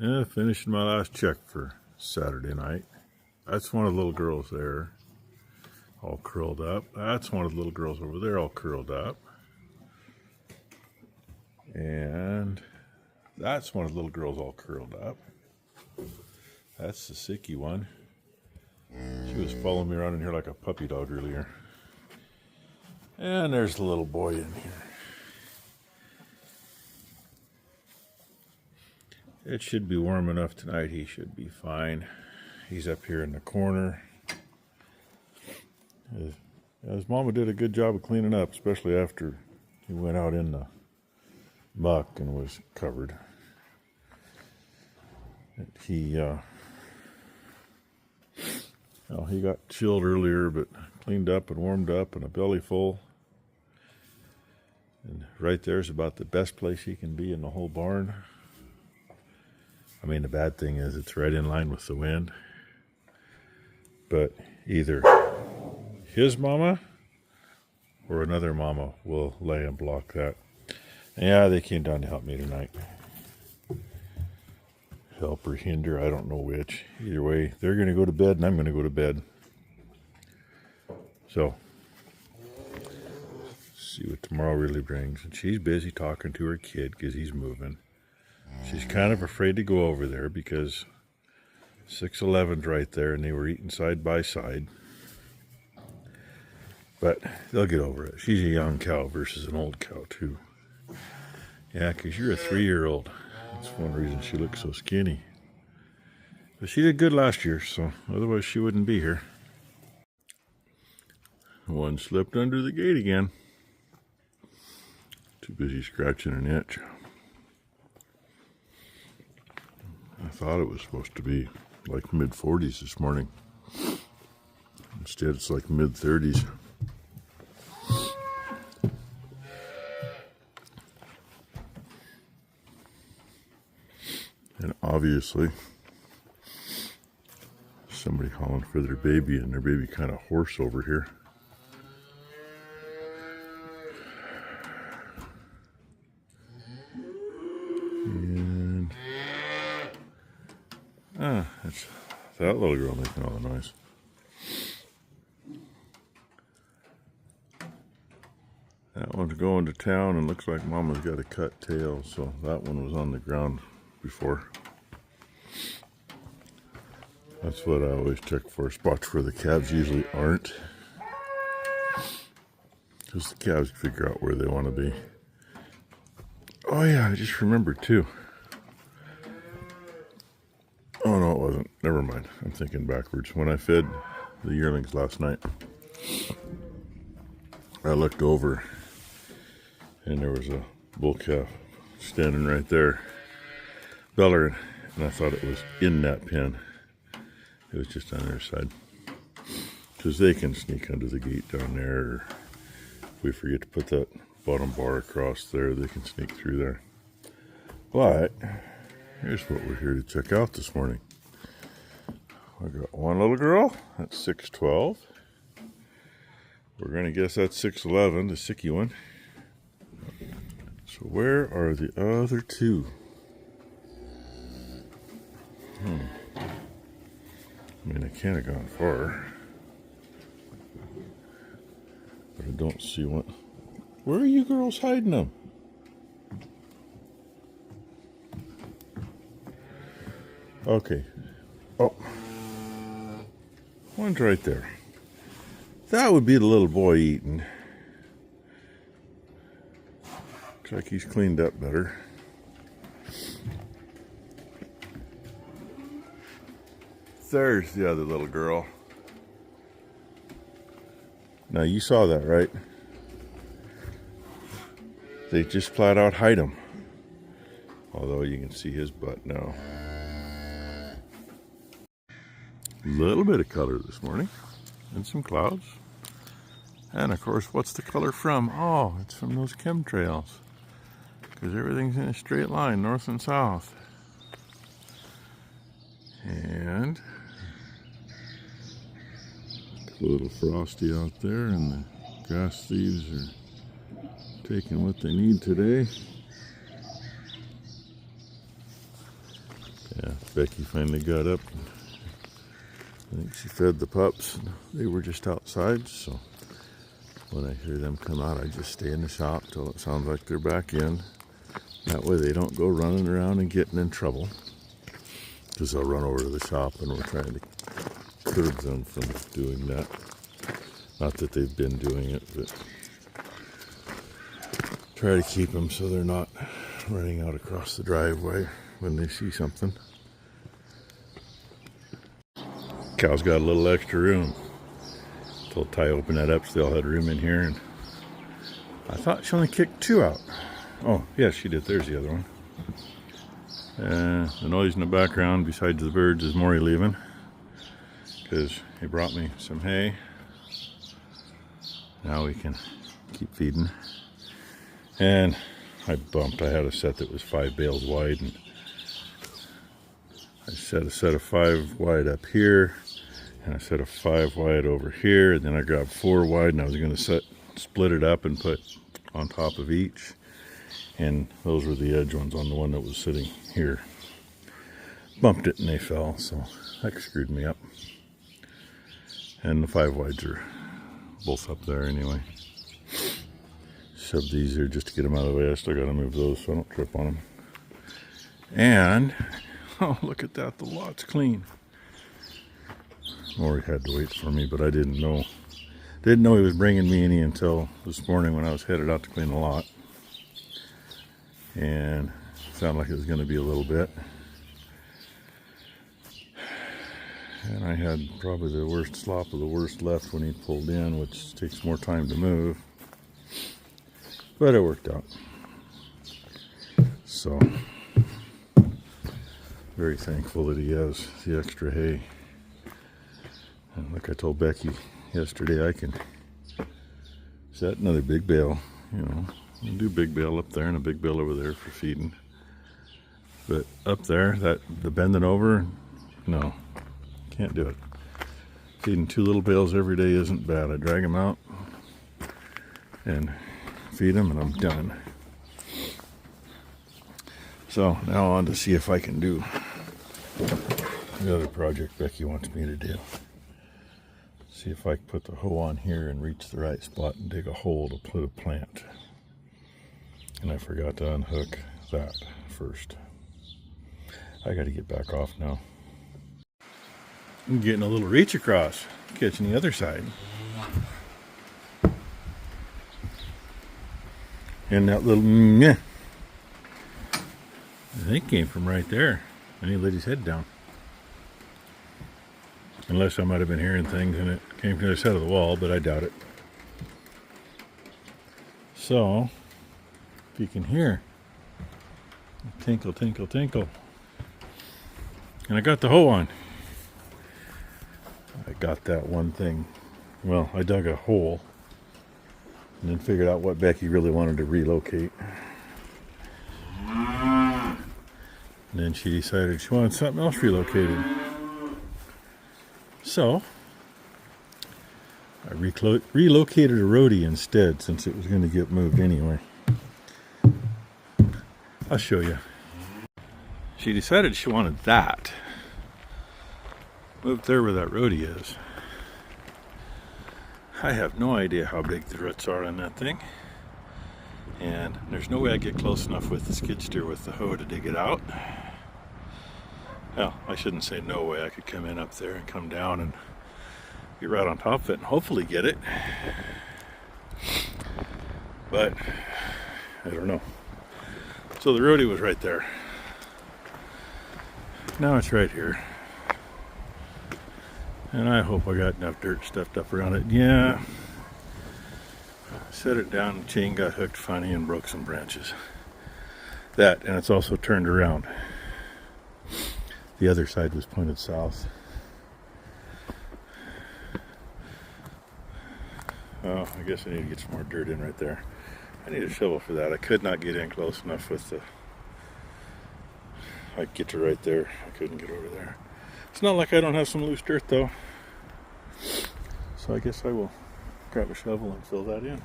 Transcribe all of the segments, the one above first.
Yeah, finishing my last check for Saturday night. That's one of the little girls there, all curled up. That's one of the little girls over there, all curled up. And that's one of the little girls all curled up. That's the sicky one. She was following me around in here like a puppy dog earlier. And there's the little boy in here. It should be warm enough tonight. He should be fine. He's up here in the corner. His mama did a good job of cleaning up, especially after he went out in the muck and was covered. He got chilled earlier, but cleaned up and warmed up and a belly full. And right there's about the best place he can be in the whole barn. I mean, the bad thing is it's right in line with the wind. But either his mama or another mama will lay and block that. Yeah, they came down to help me tonight. Help or hinder, I don't know which. Either way, they're going to go to bed and I'm going to go to bed. So, see what tomorrow really brings. And she's busy talking to her kid because he's moving. She's kind of afraid to go over there because 611's right there and they were eating side by side. But they'll get over it. She's a young cow versus an old cow too. Yeah, because you're a 3-year-old. That's one reason she looks so skinny. But she did good last year, so otherwise she wouldn't be here. One slipped under the gate again. Too busy scratching an itch. I thought it was supposed to be like mid-40s this morning. Instead, it's like mid-30s. And obviously, somebody calling for their baby, and their baby kind of hoarse over here. And it's that little girl making all the noise. That one's going to town and looks like Mama's got a cut tail, so that one was on the ground before. That's what I always check for, spots where the calves usually aren't. Because the calves figure out where they want to be. Oh yeah, I just remembered too. Oh no, it wasn't. Never mind. I'm thinking backwards. When I fed the yearlings last night, I looked over and there was a bull calf standing right there, bellering, and I thought it was in that pen. It was just on their side. Because they can sneak under the gate down there, or if we forget to put that bottom bar across there, they can sneak through there. But here's what we're here to check out this morning. I got one little girl, that's 612. We're going to guess that's 611, the sicky one. So where are the other two? I mean, I can't have gone far. But I don't see one. Where are you girls hiding them? Okay. Oh. One's right there. That would be the little boy eating. Looks like he's cleaned up better. There's the other little girl. Now you saw that, right? They just flat out hide him. Although you can see his butt now. A little bit of color this morning. And some clouds. And of course, what's the color from? Oh, it's from those chemtrails. Because everything's in a straight line, north and south. And it's a little frosty out there, and the grass thieves are taking what they need today. Becky finally got up. I think she fed the pups. They were just outside, so when I hear them come out, I just stay in the shop till it sounds like they're back in. That way they don't go running around and getting in trouble, because they'll run over to the shop, and we're trying to curb them from doing that. Not that they've been doing it, but try to keep them so they're not running out across the driveway when they see something. Cow's got a little extra room. Told Ty open that up so they all had room in here, and I thought she only kicked 2 out. Oh, yeah, she did. There's the other one. The noise in the background, besides the birds, is Mory leaving, because he brought me some hay. Now we can keep feeding. And I had a set that was 5 bales wide, and I set a set of 5 wide up here, and a set of 5 wide over here, and then I grabbed 4 wide, and I was going to split it up and put on top of each. And those were the edge ones on the one that was sitting here. Bumped it and they fell, so that screwed me up. And the 5 wides are both up there anyway. Shove these here just to get them out of the way. I still got to move those so I don't trip on them. And, oh, look at that, the lot's clean. Mory had to wait for me, but I didn't know. Didn't know he was bringing me any until this morning when I was headed out to clean the lot. And it sounded like it was going to be a little bit. And I had probably the worst slop of the worst left when he pulled in, which takes more time to move. But it worked out. So, very thankful that he has the extra hay. And like I told Becky yesterday, I can set another big bale, you know. We'll do big bale up there and a big bale over there for feeding. But up there, the bending over, no, can't do it. Feeding 2 little bales every day isn't bad. I drag them out and feed them, and I'm done. So now on to see if I can do the other project Becky wants me to do. See if I can put the hoe on here and reach the right spot and dig a hole to put a plant. And I forgot to unhook that first. I got to get back off now. I'm getting a little reach across, catching the other side. And that little meh, I think came from right there. And he let his head down. Unless I might have been hearing things and it came from the other side of the wall, but I doubt it. So, if you can hear, tinkle, tinkle, tinkle. And I got the hoe on. I got that one thing. Well, I dug a hole and then figured out what Becky really wanted to relocate. And then she decided she wanted something else relocated. So, I relocated a roddie instead, since it was going to get moved anyway. I'll show you. She decided she wanted that. Moved there where that roddie is. I have no idea how big the roots are on that thing. And there's no way I get close enough with the skid steer with the hoe to dig it out. Well, I shouldn't say no way. I could come in up there and come down and be right on top of it and hopefully get it. But I don't know. So the roddie was right there. Now it's right here. And I hope I got enough dirt stuffed up around it. Yeah. Set it down, the chain got hooked funny and broke some branches. That, and it's also turned around. The other side was pointed south. Oh, I guess I need to get some more dirt in right there. I need a shovel for that. I could not get in close enough with the... I could get to right there. I couldn't get over there. It's not like I don't have some loose dirt though. So I guess I will grab a shovel and fill that in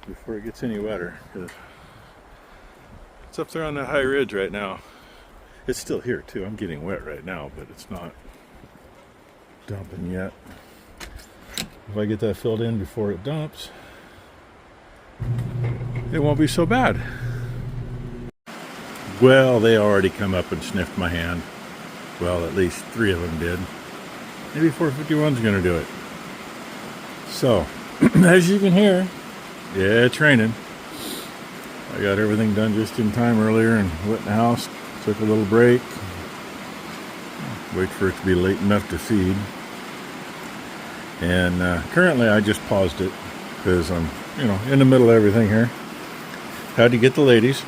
before it gets any wetter, because it's up there on that high ridge right now. It's still here too. I'm getting wet right now, but it's not dumping yet. If I get that filled in before it dumps, it won't be so bad. Well, they already come up and sniffed my hand. Well, at least 3 of them did. Maybe 451's gonna do it. So, as you can hear, yeah, it's raining. I got everything done just in time earlier and went in the house, took a little break. Wait for it to be late enough to feed. And currently I just paused it because I'm, in the middle of everything here. Had to get the ladies.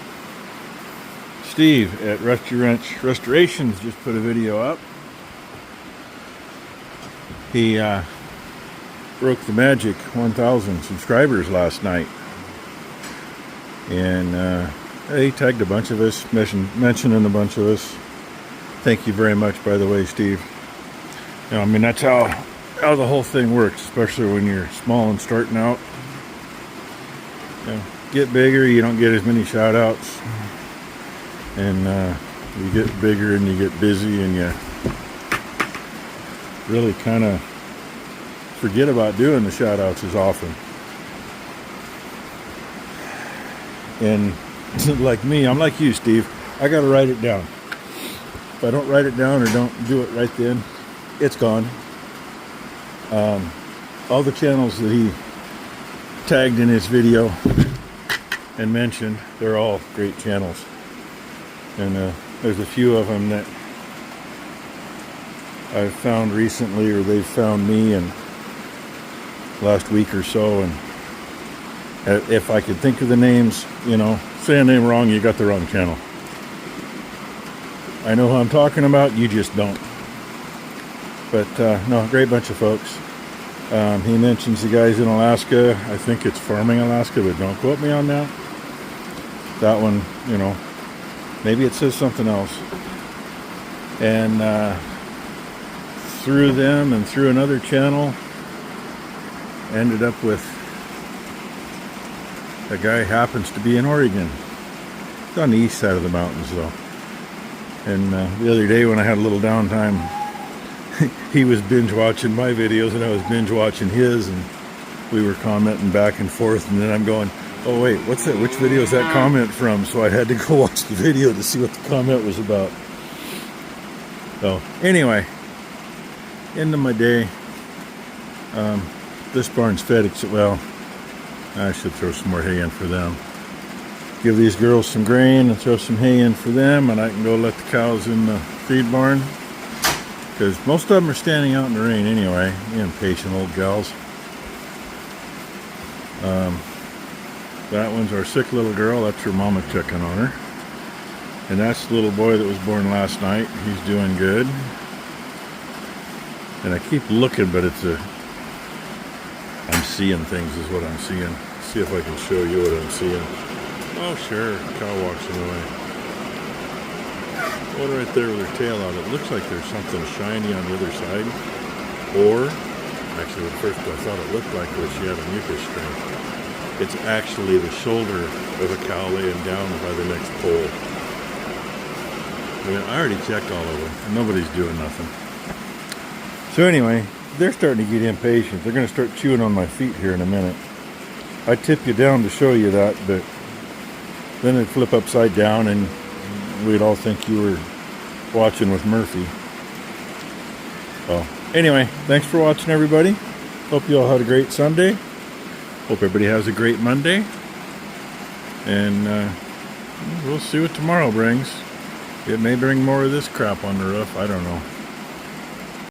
Steve at Rusty Wrench Restorations just put a video up. He broke the magic 1,000 subscribers last night. And he tagged a bunch of us, mentioning a bunch of us. Thank you very much, by the way, Steve. That's how the whole thing works, especially when you're small and starting out. Get bigger, you don't get as many shout outs. And you get bigger and you get busy and you really kind of forget about doing the shout outs as often. And like me, I'm like you, Steve. I got to write it down. If I don't write it down or don't do it right then, it's gone. All the channels that he tagged in his video and mentioned, they're all great channels. And there's a few of them that I've found recently, or they've found me in last week or so. And if I could think of the names, say a name wrong, you got the wrong channel. I know who I'm talking about, you just don't. But no, great bunch of folks. He mentions the guys in Alaska. I think it's Farming Alaska, but don't quote me on that. That one, maybe it says something else. And through them and through another channel, ended up with a guy happens to be in Oregon. It's on the east side of the mountains, though. And the other day when I had a little downtime, he was binge watching my videos and I was binge watching his, and we were commenting back and forth. And then I'm going, oh wait, what's that? Which video is that comment from? So I had to go watch the video to see what the comment was about. So anyway, end of my day. This barn's fed. Well, I should throw some more hay in for them. Give these girls some grain and throw some hay in for them, and I can go let the cows in the feed barn. Because most of them are standing out in the rain anyway. You impatient old gals. That one's our sick little girl. That's her mama checking on her. And that's the little boy that was born last night. He's doing good. And I keep looking, but I'm seeing things is what I'm seeing. See if I can show you what I'm seeing. Oh sure, cow walking away. One right there with her tail out. It looks like there's something shiny on the other side. Or, actually at first I thought it looked like she had a mucus string. It's actually the shoulder of a cow laying down by the next pole. I already checked all of them. Nobody's doing nothing. So anyway, they're starting to get impatient. They're going to start chewing on my feet here in a minute. I tip you down to show you that, but then it'd flip upside down and we'd all think you were watching with Murphy. Well, anyway, thanks for watching, everybody. Hope you all had a great Sunday. Hope everybody has a great Monday. And we'll see what tomorrow brings. It may bring more of this crap on the roof. I don't know.